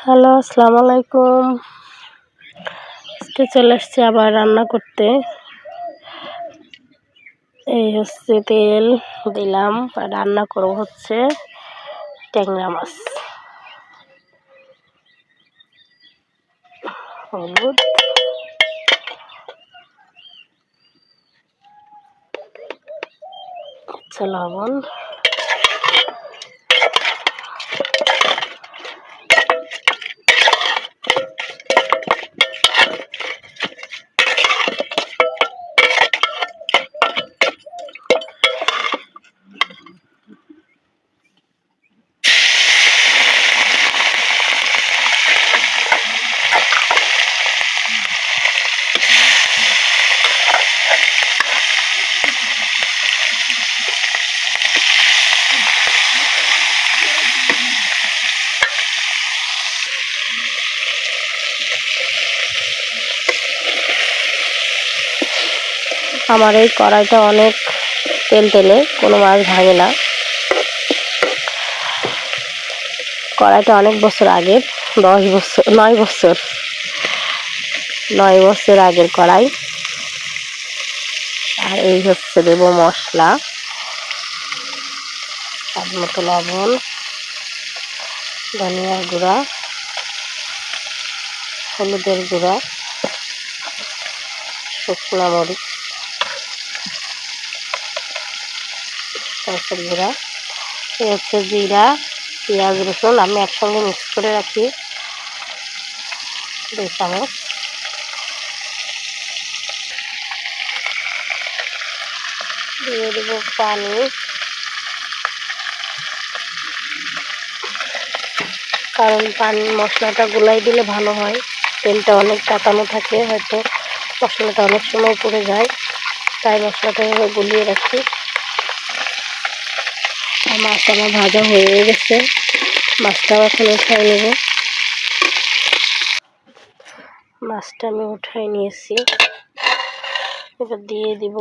Hello, আসসালামু আলাইকুম। আজকে চলে আসছি আবার রান্না করতে। এই হচ্ছে তেল দিলাম আর রান্না করব হচ্ছে ট্যাংরা মাছ। হলুদ, লবণ, আমার এই কড়াইটা অনেক তেলে কোনো মাছ ভাঙে না। কড়াইটা অনেক বছর আগের, 9 বছর আগের কড়াই। আর এই হচ্ছে দেবো মশলা, তার মতো লবণ, ধনিয়ার গুঁড়া, হলুদের গুঁড়া, শুকনো মরিচ, সরষের গুঁড়া, এই হচ্ছে জিরা, পেঁয়াজ, রসুন আমি একসঙ্গে মিক্স করে রাখি 2 চামচ। দিয়ে দেবো পানি, কারণ মশলাটা গুলাই দিলে ভালো হয়। তেলটা অনেক কাটানো থাকে, হয়তো মশলাটা অনেক সময় পড়ে যায়, তাই মশলাটা এভাবে গুলিয়ে রাখি। আর মাছ আমার ভাজা হয়ে গেছে, মাছটাও এখন উঠাই নেব। মাছটা আমি উঠাই নিয়েছি, এবার দিয়ে দিব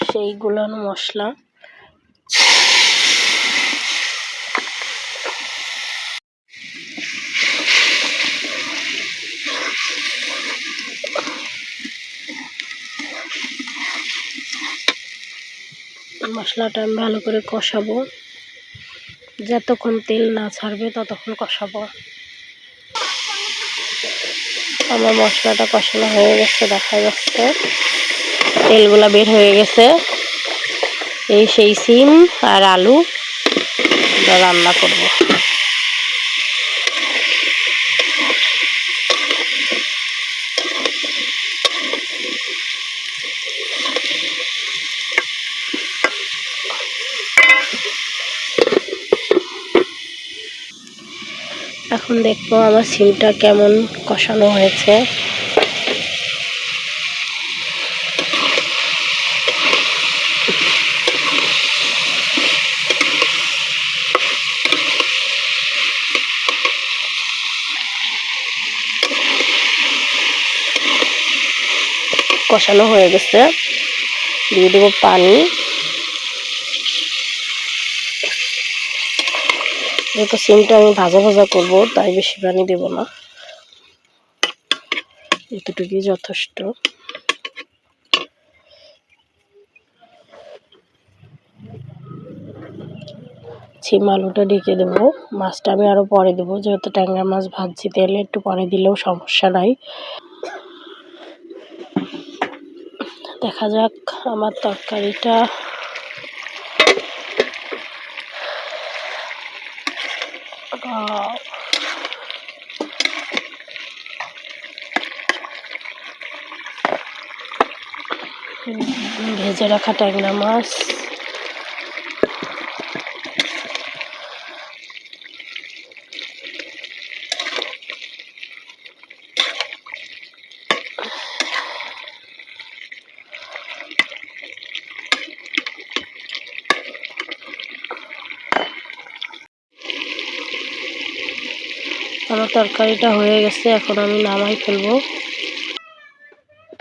সেই গুলানো মশলা। মশলাটা আমি ভালো করে কষাবো, যতক্ষণ তেল না ছাড়বে ততক্ষণ কষাবো। আমার মশলাটা কষানো হয়ে গেছে, দেখা যাচ্ছে তেলগুলা বের হয়ে গেছে। এই সেই সিম আর আলু রান্না করব। এখন দেখবো আমার সিমটা কেমন কষানো হয়েছে। কষানো হয়ে গেছে, দিয়ে দেবো পানি। যেহেতু সিমটা আমি ভাজা ভাজা করবো, তাই বেশি পানি দেব না, এতটুকুই যথেষ্ট। সিম আলুটা ঢেকে দেবো, মাছটা আমি আরো পরে দেবো, যেহেতু ট্যাংরা মাছ ভাজছি তেলে, একটু পরে দিলেও সমস্যা নাই। দেখা যাক আমার তরকারিটা ভেজে রাখা ট্যাংরা মাছ, আমার তরকারিটা হয়ে গেছে, এখন আমি নামাই ফেলবো।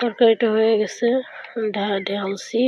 তরকারিটা হয়ে গেছে, ঢালছি।